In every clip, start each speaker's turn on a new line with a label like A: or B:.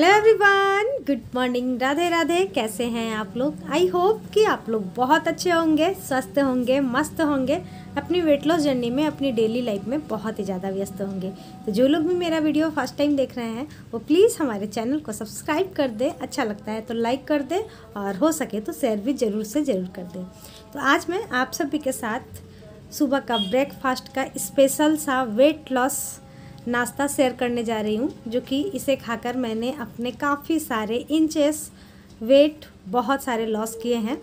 A: Hello everyone, good morning, Radhe Radhe. कैसे हैं आप लोग? आई होप कि आप लोग बहुत अच्छे होंगे, स्वस्थ होंगे, मस्त होंगे, अपनी वेट लॉस जर्नी में, अपनी डेली लाइफ में बहुत ही ज़्यादा व्यस्त होंगे। तो जो लोग भी मेरा वीडियो फर्स्ट टाइम देख रहे हैं वो प्लीज़ हमारे चैनल को सब्सक्राइब कर दे, अच्छा लगता है तो लाइक कर दे और हो सके तो शेयर भी ज़रूर से ज़रूर कर दे। तो आज मैं आप सभी के साथ सुबह का ब्रेकफास्ट का स्पेशल सा वेट लॉस नाश्ता शेयर करने जा रही हूँ, जो कि इसे खाकर मैंने अपने काफ़ी सारे इंचेस वेट बहुत सारे लॉस किए हैं।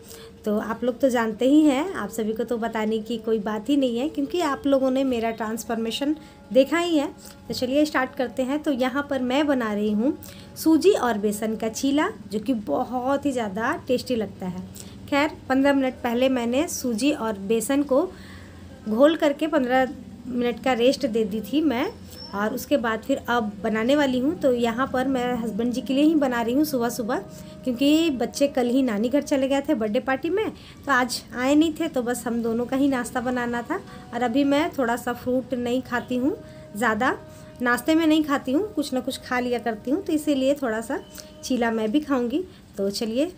A: तो आप लोग तो जानते ही हैं, आप सभी को तो बताने की कोई बात ही नहीं है, क्योंकि आप लोगों ने मेरा ट्रांसफॉर्मेशन देखा ही है। तो चलिए स्टार्ट करते हैं। तो यहाँ पर मैं बना रही हूँ सूजी और बेसन का चीला, जो कि बहुत ही ज़्यादा टेस्टी लगता है। खैर 15 मिनट पहले मैंने सूजी और बेसन को घोल करके 15 मिनट का रेस्ट दे दी थी मैं, और उसके बाद फिर अब बनाने वाली हूँ। तो यहाँ पर मैं हस्बैंड जी के लिए ही बना रही हूँ सुबह सुबह, क्योंकि बच्चे कल ही नानी घर चले गए थे बर्थडे पार्टी में, तो आज आए नहीं थे, तो बस हम दोनों का ही नाश्ता बनाना था। और अभी मैं थोड़ा सा फ्रूट नहीं खाती हूँ, ज़्यादा नाश्ते में नहीं खाती हूँ, कुछ ना कुछ खा लिया करती हूँ, तो इसीलिए थोड़ा सा चीला मैं भी खाऊँगी। तो चलिए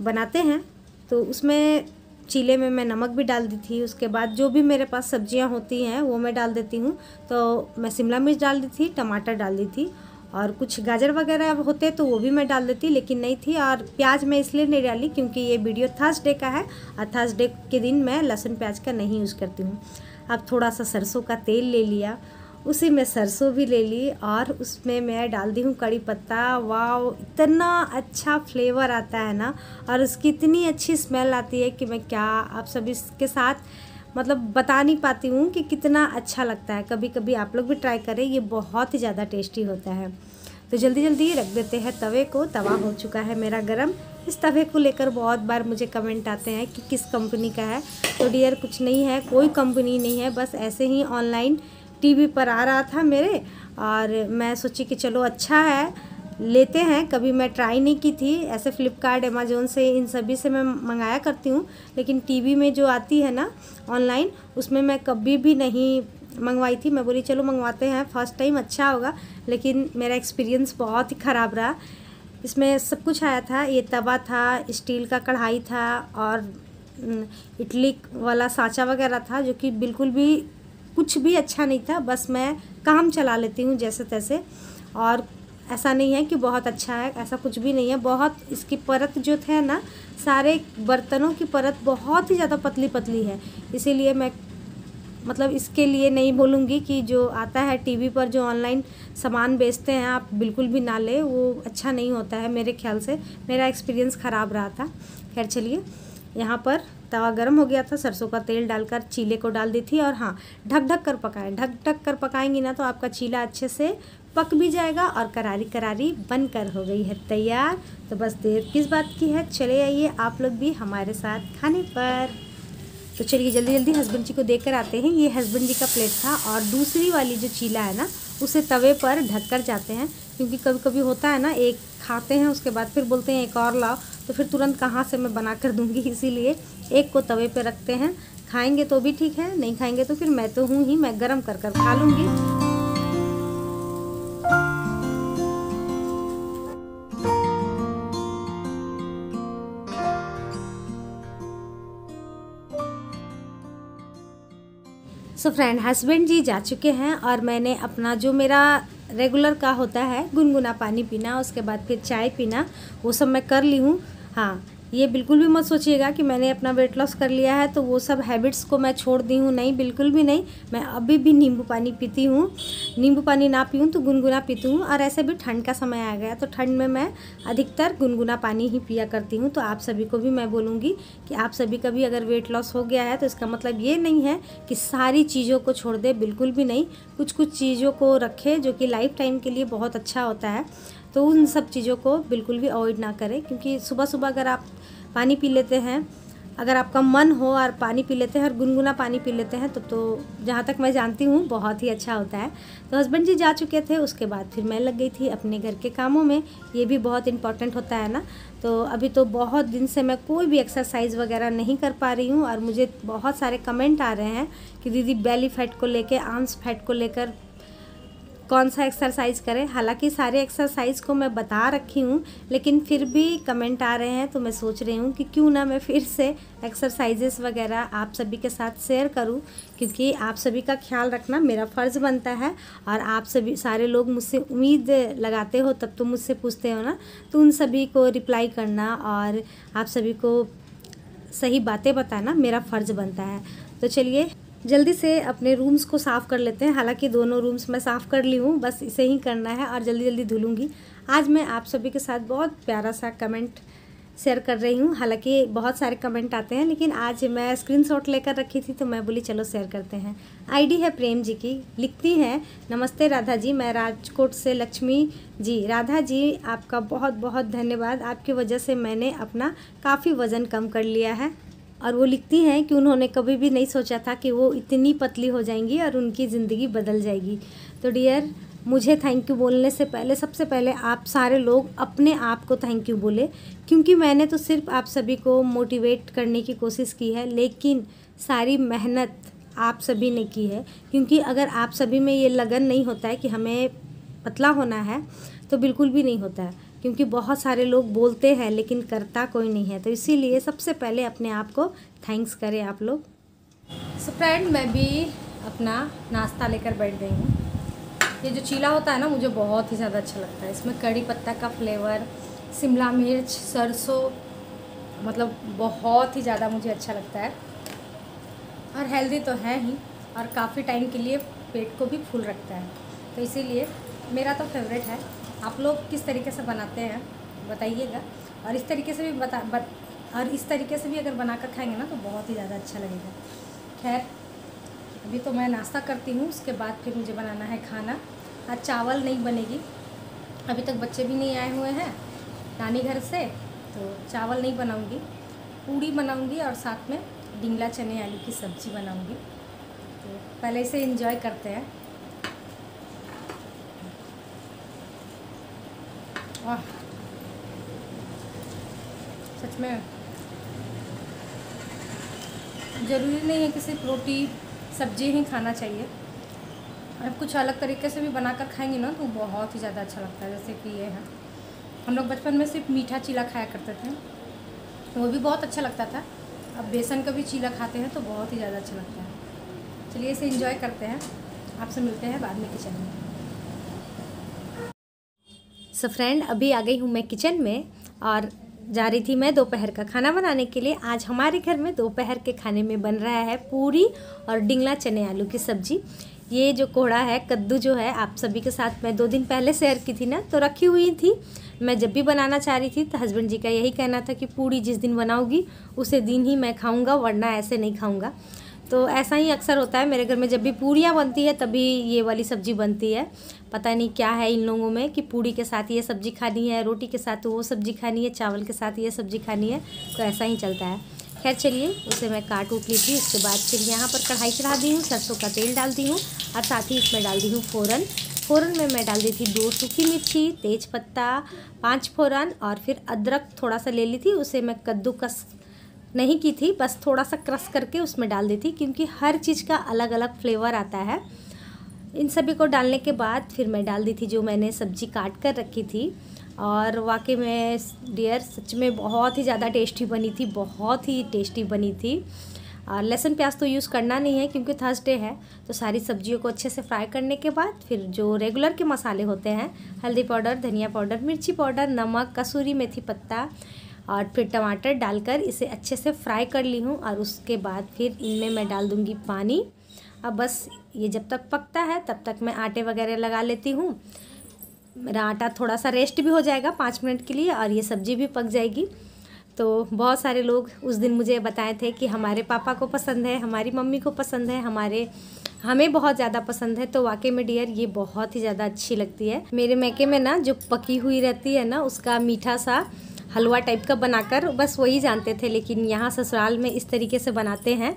A: बनाते हैं। तो उसमें चीले में मैं नमक भी डाल दी थी, उसके बाद जो भी मेरे पास सब्जियां होती हैं वो मैं डाल देती हूँ। तो मैं शिमला मिर्च डाल दी थी, टमाटर डाल दी थी, और कुछ गाजर वगैरह होते तो वो भी मैं डाल देती, लेकिन नहीं थी। और प्याज मैं इसलिए नहीं डाली क्योंकि ये वीडियो थर्सडे का है, और थर्सडे के दिन मैं लहसुन प्याज का नहीं यूज़ करती हूँ। अब थोड़ा सा सरसों का तेल ले लिया, उसी में सरसों भी ले ली, और उसमें मैं डाल दी हूँ कड़ी पत्ता। वाव, इतना अच्छा फ्लेवर आता है ना, और उसकी इतनी अच्छी स्मेल आती है कि मैं क्या आप सभी के साथ मतलब बता नहीं पाती हूँ कि कितना अच्छा लगता है। कभी कभी आप लोग भी ट्राई करें, ये बहुत ही ज़्यादा टेस्टी होता है। तो जल्दी जल्दी रख देते हैं तवे को। तवा हो चुका है मेरा गरम। इस तवे को लेकर बहुत बार मुझे कमेंट आते हैं कि किस कंपनी का है। तो डियर, कुछ नहीं है, कोई कंपनी नहीं है, बस ऐसे ही ऑनलाइन टीवी पर आ रहा था मेरे, और मैं सोची कि चलो अच्छा है, लेते हैं। कभी मैं ट्राई नहीं की थी, ऐसे फ्लिपकार्ट, अमेज़ोन से, इन सभी से मैं मंगाया करती हूँ, लेकिन टीवी में जो आती है ना ऑनलाइन, उसमें मैं कभी भी नहीं मंगवाई थी। मैं बोली चलो मंगवाते हैं, फर्स्ट टाइम अच्छा होगा, लेकिन मेरा एक्सपीरियंस बहुत ही ख़राब रहा। इसमें सब कुछ आया था, ये तवा था, स्टील का कढ़ाई था, और इडली वाला सांचा वगैरह था, जो कि बिल्कुल भी कुछ भी अच्छा नहीं था। बस मैं काम चला लेती हूँ जैसे तैसे, और ऐसा नहीं है कि बहुत अच्छा है, ऐसा कुछ भी नहीं है। बहुत इसकी परत जो थे ना, सारे बर्तनों की परत बहुत ही ज़्यादा पतली पतली है, इसीलिए मैं मतलब इसके लिए नहीं बोलूँगी कि जो आता है टीवी पर, जो ऑनलाइन सामान बेचते हैं, आप बिल्कुल भी ना ले, वो अच्छा नहीं होता है मेरे ख्याल से। मेरा एक्सपीरियंस ख़राब रहा था। खैर चलिए, यहाँ पर तवा गर्म हो गया था, सरसों का तेल डालकर चीले को डाल दी थी, और हाँ, ढक ढक कर पकाएं। ढक ढक कर पकाएंगी ना तो आपका चीला अच्छे से पक भी जाएगा, और करारी करारी बनकर हो गई है तैयार। तो बस देर किस बात की है, चले आइए आप लोग भी हमारे साथ खाने पर। तो चलिए जल्दी जल्दी हस्बैंड जी को देकर आते हैं। ये हस्बैंड जी का प्लेट था, और दूसरी वाली जो चीला है ना, उसे तवे पर ढक कर जाते हैं, क्योंकि कभी कभी होता है ना, एक खाते हैं उसके बाद फिर बोलते हैं एक और लाओ, तो फिर तुरंत कहाँ से मैं बना कर दूँगी, इसीलिए एक को तवे पे रखते हैं। खाएंगे तो भी ठीक है, नहीं खाएंगे तो फिर मैं तो हूँ ही, मैं गरम कर कर खा लूँगी। सो फ्रेंड, हस्बैंड जी जा चुके हैं, और मैंने अपना जो मेरा रेगुलर का होता है गुनगुना पानी पीना, उसके बाद फिर चाय पीना, वो सब मैं कर ली हूँ। हाँ, ये बिल्कुल भी मत सोचिएगा कि मैंने अपना वेट लॉस कर लिया है तो वो सब हैबिट्स को मैं छोड़ दी हूँ, नहीं, बिल्कुल भी नहीं। मैं अभी भी नींबू पानी पीती हूँ, नींबू पानी ना पीऊँ तो गुनगुना पीती हूँ, और ऐसे भी ठंड का समय आ गया, तो ठंड में मैं अधिकतर गुनगुना पानी ही पिया करती हूँ। तो आप सभी को भी मैं बोलूँगी कि आप सभी का भी अगर वेट लॉस हो गया है तो इसका मतलब ये नहीं है कि सारी चीज़ों को छोड़ दे, बिल्कुल भी नहीं। कुछ कुछ चीज़ों को रखें जो कि लाइफ टाइम के लिए बहुत अच्छा होता है, तो उन सब चीज़ों को बिल्कुल भी अवॉइड ना करें। क्योंकि सुबह सुबह अगर आप पानी पी लेते हैं, अगर आपका मन हो और पानी पी लेते हैं और गुनगुना पानी पी लेते हैं, तो जहाँ तक मैं जानती हूँ बहुत ही अच्छा होता है। तो हस्बैंड जी जा चुके थे, उसके बाद फिर मैं लग गई थी अपने घर के कामों में। ये भी बहुत इम्पॉर्टेंट होता है ना। तो अभी तो बहुत दिन से मैं कोई भी एक्सरसाइज वगैरह नहीं कर पा रही हूँ, और मुझे बहुत सारे कमेंट आ रहे हैं कि दीदी बेली फैट को लेकर, आर्म्स फैट को लेकर कौन सा एक्सरसाइज करें। हालांकि सारे एक्सरसाइज को मैं बता रखी हूँ, लेकिन फिर भी कमेंट आ रहे हैं तो मैं सोच रही हूँ कि क्यों ना मैं फिर से एक्सरसाइजेस वगैरह आप सभी के साथ शेयर करूँ, क्योंकि आप सभी का ख्याल रखना मेरा फ़र्ज़ बनता है। और आप सभी सारे लोग मुझसे उम्मीद लगाते हो तब तो मुझसे पूछते हो ना, तो उन सभी को रिप्लाई करना और आप सभी को सही बातें बताना मेरा फ़र्ज़ बनता है। तो चलिए जल्दी से अपने रूम्स को साफ़ कर लेते हैं। हालांकि दोनों रूम्स मैं साफ़ कर ली हूँ, बस इसे ही करना है और जल्दी जल्दी धुलूँगी। आज मैं आप सभी के साथ बहुत प्यारा सा कमेंट शेयर कर रही हूँ। हालांकि बहुत सारे कमेंट आते हैं, लेकिन आज मैं स्क्रीनशॉट लेकर रखी थी तो मैं बोली चलो शेयर करते हैं। आईडी है प्रेम जी की, लिखती हैं नमस्ते राधा जी, मैं राजकोट से लक्ष्मी जी। राधा जी आपका बहुत बहुत धन्यवाद, आपकी वजह से मैंने अपना काफ़ी वज़न कम कर लिया है। और वो लिखती हैं कि उन्होंने कभी भी नहीं सोचा था कि वो इतनी पतली हो जाएंगी और उनकी ज़िंदगी बदल जाएगी। तो डियर, मुझे थैंक यू बोलने से पहले सबसे पहले आप सारे लोग अपने आप को थैंक यू बोले, क्योंकि मैंने तो सिर्फ आप सभी को मोटिवेट करने की कोशिश की है, लेकिन सारी मेहनत आप सभी ने की है। क्योंकि अगर आप सभी में ये लगन नहीं होता है कि हमें पतला होना है तो बिल्कुल भी नहीं होता है, क्योंकि बहुत सारे लोग बोलते हैं लेकिन करता कोई नहीं है। तो इसीलिए सबसे पहले अपने आप को थैंक्स करें आप लोग। सो फ्रेंड, मैं भी अपना नाश्ता लेकर बैठ गई हूँ। ये जो चीला होता है ना, मुझे बहुत ही ज़्यादा अच्छा लगता है। इसमें कड़ी पत्ता का फ्लेवर, शिमला मिर्च, सरसों, मतलब बहुत ही ज़्यादा मुझे अच्छा लगता है। और हेल्दी तो है ही, और काफ़ी टाइम के लिए पेट को भी फुल रखता है। तो इसीलिए मेरा तो फेवरेट है। आप लोग किस तरीके से बनाते हैं बताइएगा, और इस तरीके से भी इस तरीके से भी अगर बना कर खाएंगे ना तो बहुत ही ज़्यादा अच्छा लगेगा। खैर, अभी तो मैं नाश्ता करती हूँ, उसके बाद फिर मुझे बनाना है खाना। आज चावल नहीं बनेगी, अभी तक बच्चे भी नहीं आए हुए हैं नानी घर से, तो चावल नहीं बनाऊँगी, पूड़ी बनाऊँगी और साथ में डिंगला चने आलू की सब्ज़ी बनाऊँगी। तो पहले इसे एंजॉय करते हैं। वाह, सच में ज़रूरी नहीं है कि सिर्फ रोटी सब्जी ही खाना चाहिए। और कुछ अलग तरीके से भी बनाकर खाएंगे ना तो बहुत ही ज़्यादा अच्छा लगता है। जैसे कि ये है, हम लोग बचपन में सिर्फ मीठा चीला खाया करते थे, वो भी बहुत अच्छा लगता था। अब बेसन का भी चीला खाते हैं तो बहुत ही ज़्यादा अच्छा लगता है। चलिए इसे एंजॉय करते हैं, आपसे मिलते हैं बाद में किचन में। सो फ्रेंड, अभी आ गई हूँ मैं किचन में और जा रही थी मैं दोपहर का खाना बनाने के लिए। आज हमारे घर में दोपहर के खाने में बन रहा है पूरी और डिंगला चने आलू की सब्ज़ी। ये जो कोहड़ा है, कद्दू जो है, आप सभी के साथ मैं 2 दिन पहले शेयर की थी ना, तो रखी हुई थी। मैं जब भी बनाना चाह रही थी तो हस्बैंड जी का यही कहना था कि पूरी जिस दिन बनाऊगी उसे दिन ही मैं खाऊँगा, वरना ऐसे नहीं खाऊँगा। तो ऐसा ही अक्सर होता है मेरे घर में, जब भी पूरियाँ बनती है तभी ये वाली सब्ज़ी बनती है। पता नहीं क्या है इन लोगों में कि पूड़ी के साथ ये सब्ज़ी खानी है, रोटी के साथ वो सब्ज़ी खानी है, चावल के साथ ये सब्ज़ी खानी है, तो ऐसा ही चलता है। खैर चलिए, उसे मैं काट उठ ली थी। उसके बाद फिर यहाँ पर कढ़ाई चढ़ा दी हूँ, सरसों का तेल डाल दी हूँ और साथ ही इसमें डाल दी हूँ फ़ोरन। फ़ोरन में मैं डाल दी थी 2 सूखी मिर्ची, तेज पत्ता, 5 फ़ोरन, और फिर अदरक थोड़ा सा ले ली थी, उसे मैं कद्दूकस नहीं की थी, बस थोड़ा सा क्रश करके उसमें डाल दी थी, क्योंकि हर चीज़ का अलग अलग फ्लेवर आता है। इन सभी को डालने के बाद फिर मैं डाल दी थी जो मैंने सब्ज़ी काट कर रखी थी। और वाकई में डियर, सच में बहुत ही ज़्यादा टेस्टी बनी थी, बहुत ही टेस्टी बनी थी। और लहसुन प्याज तो यूज़ करना नहीं है क्योंकि थर्सडे है। तो सारी सब्जियों को अच्छे से फ्राई करने के बाद फिर जो रेगुलर के मसाले होते हैं, हल्दी पाउडर, धनिया पाउडर, मिर्ची पाउडर, नमक, कसूरी मेथी पत्ता और फिर टमाटर डालकर इसे अच्छे से फ्राई कर ली हूँ। और उसके बाद फिर इनमें मैं डाल दूँगी पानी। अब बस ये जब तक पकता है तब तक मैं आटे वगैरह लगा लेती हूँ। मेरा आटा थोड़ा सा रेस्ट भी हो जाएगा 5 मिनट के लिए और ये सब्ज़ी भी पक जाएगी। तो बहुत सारे लोग उस दिन मुझे बताए थे कि हमारे पापा को पसंद है, हमारी मम्मी को पसंद है, हमें बहुत ज़्यादा पसंद है। तो वाकई में डियर, ये बहुत ही ज़्यादा अच्छी लगती है। मेरे मैके में ना जो पकी हुई रहती है ना, उसका मीठा सा हलवा टाइप का बनाकर बस वही जानते थे, लेकिन यहाँ ससुराल में इस तरीके से बनाते हैं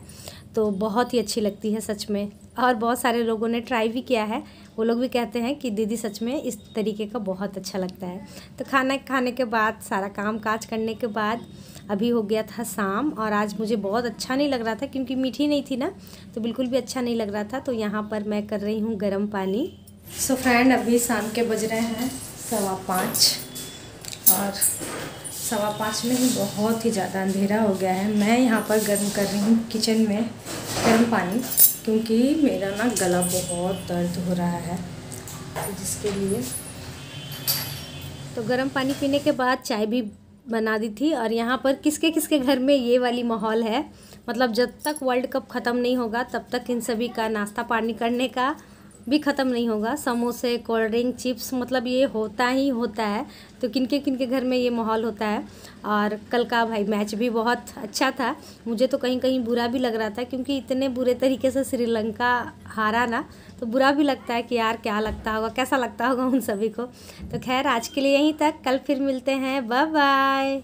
A: तो बहुत ही अच्छी लगती है सच में। और बहुत सारे लोगों ने ट्राई भी किया है, वो लोग भी कहते हैं कि दीदी सच में इस तरीके का बहुत अच्छा लगता है। तो खाना खाने के बाद, सारा काम काज करने के बाद अभी हो गया था शाम, और आज मुझे बहुत अच्छा नहीं लग रहा था क्योंकि मीठी नहीं थी ना, तो बिल्कुल भी अच्छा नहीं लग रहा था। तो यहाँ पर मैं कर रही हूँ गर्म पानी। सो फ्रेंड, अभी शाम के बज रहे हैं 5:15 और 5:15 में ही बहुत ही ज़्यादा अंधेरा हो गया है। मैं यहाँ पर गर्म कर रही हूँ किचन में गर्म पानी, क्योंकि मेरा ना गला बहुत दर्द हो रहा है, जिसके लिए तो गर्म पानी पीने के बाद चाय भी बना दी थी। और यहाँ पर किसके किसके घर में ये वाली माहौल है, मतलब जब तक वर्ल्ड कप ख़त्म नहीं होगा तब तक इन सभी का नाश्ता पानी करने का भी ख़त्म नहीं होगा। समोसे, कोल्ड ड्रिंक, चिप्स, मतलब ये होता ही होता है। तो किनके किनके घर में ये माहौल होता है। और कल का भाई मैच भी बहुत अच्छा था। मुझे तो कहीं कहीं बुरा भी लग रहा था, क्योंकि इतने बुरे तरीके से श्रीलंका हारा ना, तो बुरा भी लगता है कि यार क्या लगता होगा, कैसा लगता होगा उन सभी को। तो खैर आज के लिए यहीं तक, कल फिर मिलते हैं, बाय बाय।